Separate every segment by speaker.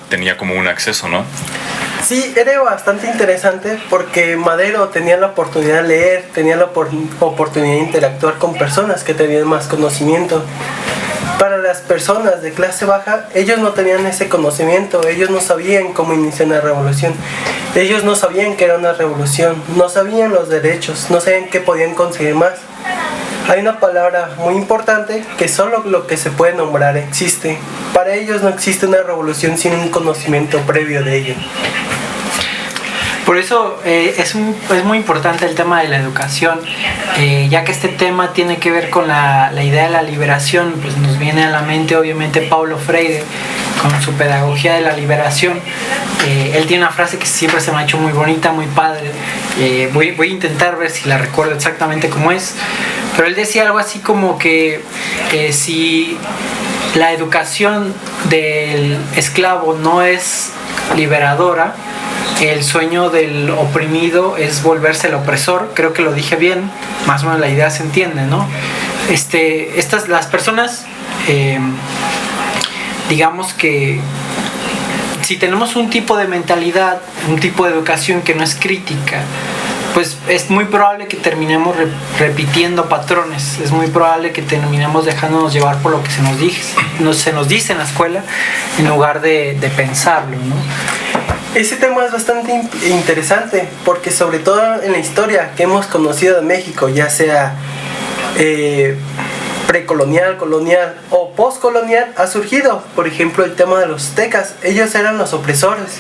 Speaker 1: tenía como un acceso, ¿no?
Speaker 2: Sí, era bastante interesante porque Madero tenía la oportunidad de leer, tenía la oportunidad de interactuar con personas que tenían más conocimiento. Para las personas de clase baja, ellos no tenían ese conocimiento, ellos no sabían cómo iniciar una revolución, ellos no sabían qué era una revolución, no sabían los derechos, no sabían qué podían conseguir más. Hay una palabra muy importante que solo lo que se puede nombrar existe. Para ellos no existe una revolución sin un conocimiento previo de ello.
Speaker 3: Por eso es muy importante el tema de la educación, ya que este tema tiene que ver con la idea de la liberación. Pues nos viene a la mente obviamente Paulo Freire con su pedagogía de la liberación. Él tiene una frase que siempre se me ha hecho muy bonita, muy padre. Voy a intentar ver si la recuerdo exactamente cómo es, pero él decía algo así como que si la educación del esclavo no es liberadora, el sueño del oprimido es volverse el opresor. Creo que lo dije bien, más o menos la idea se entiende, ¿no? Las personas, digamos que si tenemos un tipo de mentalidad, un tipo de educación que no es crítica, pues es muy probable que terminemos repitiendo patrones, es muy probable que terminemos dejándonos llevar por lo que se nos dice en la escuela en lugar de pensarlo, ¿no?
Speaker 2: Ese tema es bastante interesante porque sobre todo en la historia que hemos conocido de México, ya sea precolonial, colonial o postcolonial, ha surgido, por ejemplo, el tema de los aztecas. Ellos eran los opresores,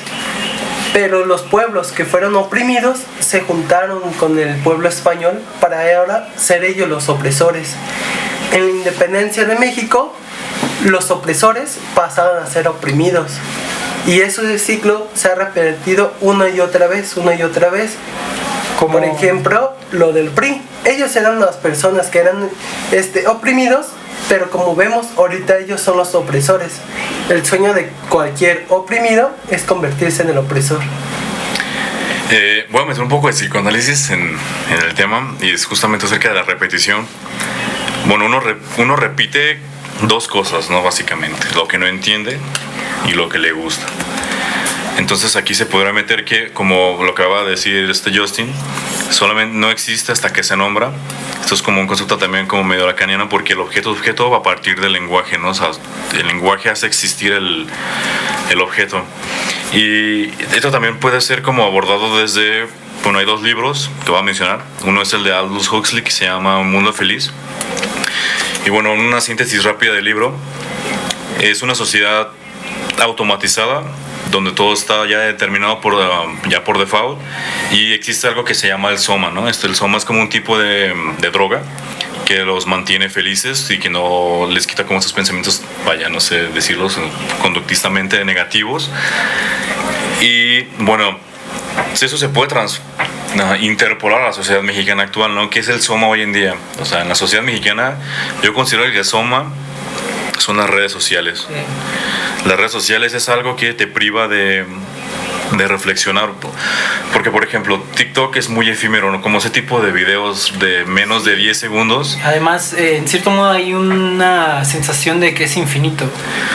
Speaker 2: pero los pueblos que fueron oprimidos se juntaron con el pueblo español para ahora ser ellos los opresores. En la independencia de México, los opresores pasaron a ser oprimidos. Y ese ciclo se ha repetido una y otra vez. Como por ejemplo, lo del PRI. Ellos eran las personas que eran oprimidos, pero como vemos, ahorita ellos son los opresores. El sueño de cualquier oprimido es convertirse en el opresor.
Speaker 1: Voy a meter un poco de psicoanálisis en el tema, y es justamente acerca de la repetición. Bueno, uno repite dos cosas, ¿no? Básicamente, lo que no entiende y lo que le gusta. Entonces aquí se podrá meter que, como lo que acaba de decir Justin, solamente no existe hasta que se nombra. Esto es como un concepto también como medio lacaniano, porque el objeto va a partir del lenguaje, ¿no? O sea, el lenguaje hace existir el objeto. Y esto también puede ser como abordado desde, bueno, hay dos libros que voy a mencionar. Uno es el de Aldous Huxley, que se llama Un Mundo Feliz. Y bueno, una síntesis rápida del libro: es una sociedad automatizada donde todo está ya determinado por default, y existe algo que se llama el soma, ¿no? El soma es como un tipo de droga que los mantiene felices y que no les quita como esos pensamientos, vaya, no sé decirlos, conductistamente negativos. Y bueno, eso se puede interpolar a la sociedad mexicana actual, ¿no? ¿Qué es el soma hoy en día? O sea, en la sociedad mexicana yo considero que el soma son las redes sociales. Las redes sociales es algo que te priva de reflexionar, porque por ejemplo TikTok es muy efímero, ¿no? Como ese tipo de videos de menos de 10 segundos.
Speaker 3: Además, en cierto modo hay una sensación de que es infinito.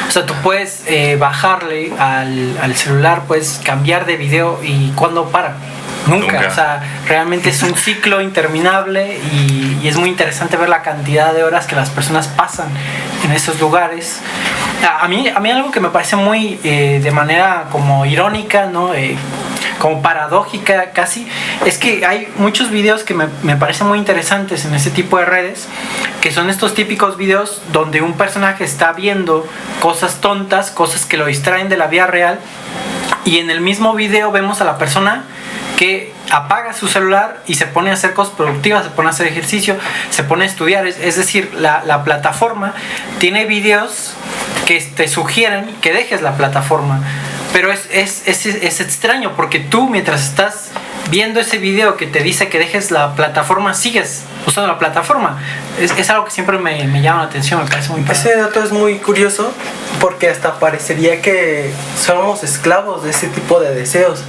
Speaker 3: O sea, tú puedes bajarle al celular, puedes cambiar de video, y ¿cuándo para? Nunca. O sea, realmente es un ciclo interminable, y es muy interesante ver la cantidad de horas que las personas pasan en esos lugares. A mí algo que me parece muy de manera como irónica, ¿no? Como paradójica casi, es que hay muchos videos que me parecen muy interesantes en ese tipo de redes, que son estos típicos videos donde un personaje está viendo cosas tontas, cosas que lo distraen de la vida real, y en el mismo video vemos a la persona que apaga su celular y se pone a hacer cosas productivas, se pone a hacer ejercicio, se pone a estudiar. Es decir, la plataforma tiene videos que te sugieren que dejes la plataforma, pero es extraño, porque tú, mientras estás viendo ese video que te dice que dejes la plataforma, sigues usando la plataforma. Es algo que siempre me llama la atención, me parece muy padre.
Speaker 2: Ese dato es muy curioso, porque hasta parecería que somos esclavos de ese tipo de deseos.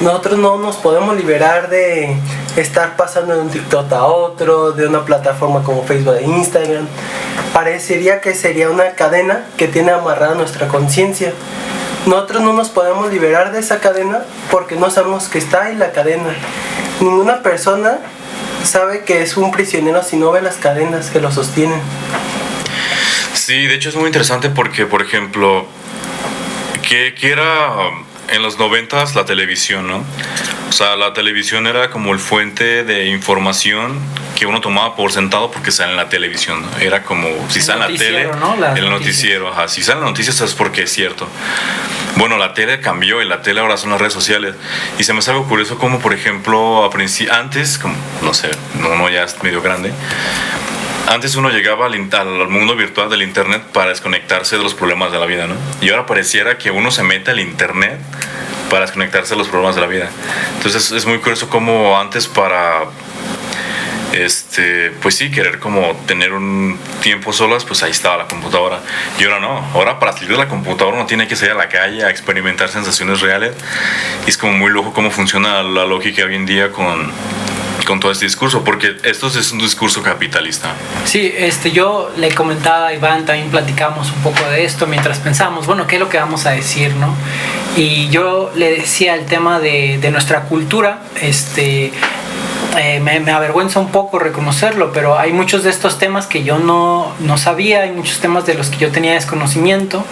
Speaker 2: Nosotros no nos podemos liberar de estar pasando de un TikTok a otro, de una plataforma como Facebook e Instagram. Parecería que sería una cadena que tiene amarrada nuestra conciencia. Nosotros no nos podemos liberar de esa cadena porque no sabemos que está ahí la cadena. Ninguna persona sabe que es un prisionero si no ve las cadenas que lo sostienen.
Speaker 1: Sí, de hecho es muy interesante porque, por ejemplo, que era en los 90s la televisión, ¿no? O sea, la televisión era como el fuente de información que uno tomaba por sentado porque sale en la televisión, ¿no? Era como, si sale en la tele,
Speaker 3: ¿no?
Speaker 1: el noticiero, ajá. Si salen noticias es porque es cierto. Bueno, la tele cambió y la tele ahora son las redes sociales. Y se me hace algo curioso como, por ejemplo, antes, como, no sé, uno ya es medio grande, antes uno llegaba al mundo virtual del internet para desconectarse de los problemas de la vida, ¿no? Y ahora pareciera que uno se mete al internet para desconectarse de los problemas de la vida. Entonces es muy curioso como antes para pues sí, querer como tener un tiempo solas, pues ahí estaba la computadora. Y ahora no, ahora para salir de la computadora uno tiene que salir a la calle a experimentar sensaciones reales. Y es como muy loco cómo funciona la lógica hoy en día con todo este discurso, porque esto es un discurso capitalista.
Speaker 3: Sí, yo le comentaba a Iván, también platicamos un poco de esto mientras pensamos, bueno, ¿qué es lo que vamos a decir, no? Y yo le decía el tema de nuestra cultura, me avergüenza un poco reconocerlo, pero hay muchos de estos temas que yo no sabía, hay muchos temas de los que yo tenía desconocimiento,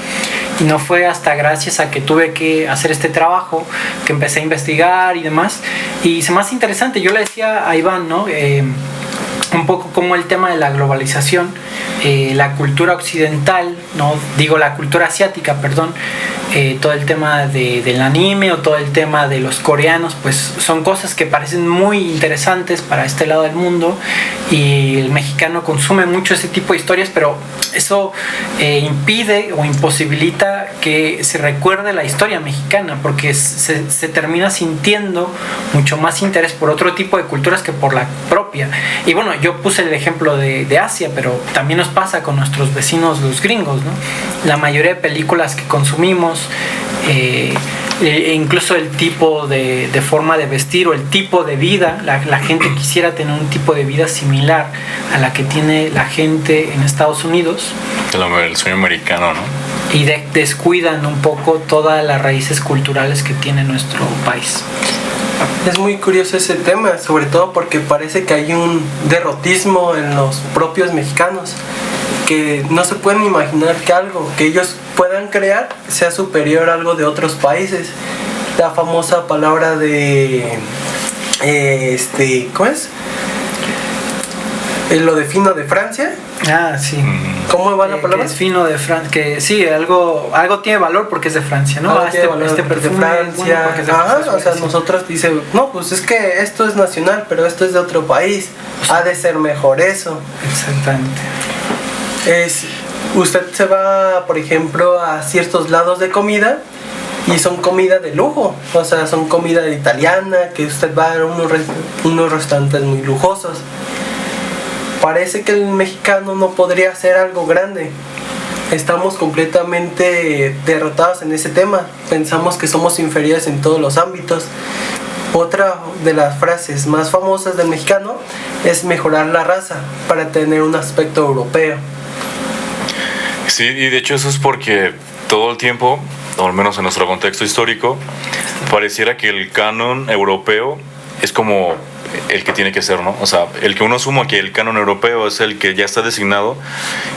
Speaker 3: y no fue hasta gracias a que tuve que hacer este trabajo que empecé a investigar y demás, y se me hace interesante. Yo le decía a Iván, ¿no? Un poco como el tema de la globalización, la cultura occidental, no digo la cultura asiática, perdón, todo el tema del anime o todo el tema de los coreanos, pues son cosas que parecen muy interesantes para este lado del mundo, y el mexicano consume mucho ese tipo de historias, pero eso impide o imposibilita que se recuerde la historia mexicana, porque se termina sintiendo mucho más interés por otro tipo de culturas que por la propia. Y bueno, yo puse el ejemplo de Asia, pero también nos pasa con nuestros vecinos los gringos, ¿no? La mayoría de películas que consumimos, incluso el tipo de forma de vestir o el tipo de vida, la gente quisiera tener un tipo de vida similar a la que tiene la gente en Estados Unidos.
Speaker 1: El sueño americano, ¿no?
Speaker 3: Y descuidan un poco todas las raíces culturales que tiene nuestro país.
Speaker 2: Es muy curioso ese tema, sobre todo porque parece que hay un derrotismo en los propios mexicanos, que no se pueden imaginar que algo que ellos puedan crear sea superior a algo de otros países. La famosa palabra de ¿cómo es? Lo de fino de Francia.
Speaker 3: Ah, sí.
Speaker 2: ¿Cómo va la palabra?
Speaker 3: Que es fino de Francia, que sí, algo tiene valor porque es de Francia, ¿no?
Speaker 2: Este perfume de Francia. Bueno, es de Francia. O sea, nosotros dicen, no, pues es que esto es nacional, pero esto es de otro país. Ha de ser mejor eso.
Speaker 3: Exactamente.
Speaker 2: Usted se va, por ejemplo, a ciertos lados de comida y son comida de lujo, o sea, son comida italiana, que usted va a unos restaurantes muy lujosos. Parece que el mexicano no podría hacer algo grande. Estamos completamente derrotados en ese tema. Pensamos que somos inferiores en todos los ámbitos. Otra de las frases más famosas del mexicano es mejorar la raza para tener un aspecto europeo.
Speaker 1: Sí, y de hecho eso es porque todo el tiempo, o al menos en nuestro contexto histórico, pareciera que el canon europeo es como el que tiene que ser, ¿no? O sea, el que uno asuma que el canon europeo es el que ya está designado,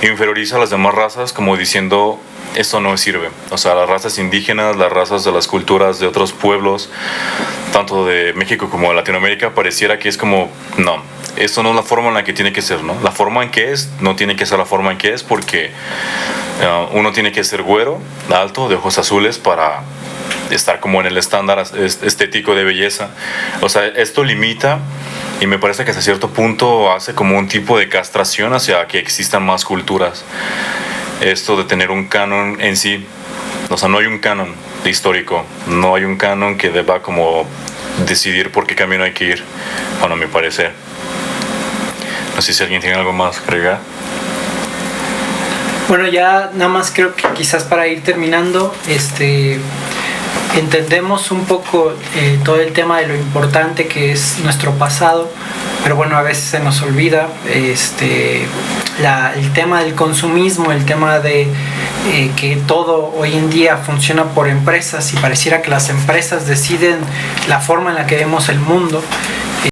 Speaker 1: inferioriza a las demás razas como diciendo, esto no sirve. O sea, las razas indígenas, las razas de las culturas de otros pueblos, tanto de México como de Latinoamérica, pareciera que es como, no, esto no es la forma en la que tiene que ser, ¿no? La forma en que es, no tiene que ser la forma en que es, porque uno tiene que ser güero, alto, de ojos azules para estar como en el estándar estético de belleza. O sea, esto limita y me parece que hasta cierto punto hace como un tipo de castración hacia que existan más culturas. Esto de tener un canon en sí, o sea, no hay un canon histórico, no hay un canon que deba como decidir por qué camino hay que ir, bueno, a mi parecer. No sé si alguien tiene algo más que agregar.
Speaker 3: Bueno, ya nada más creo que quizás para ir terminando, entendemos un poco todo el tema de lo importante que es nuestro pasado, pero bueno, a veces se nos olvida el tema del consumismo, el tema de que todo hoy en día funciona por empresas y pareciera que las empresas deciden la forma en la que vemos el mundo,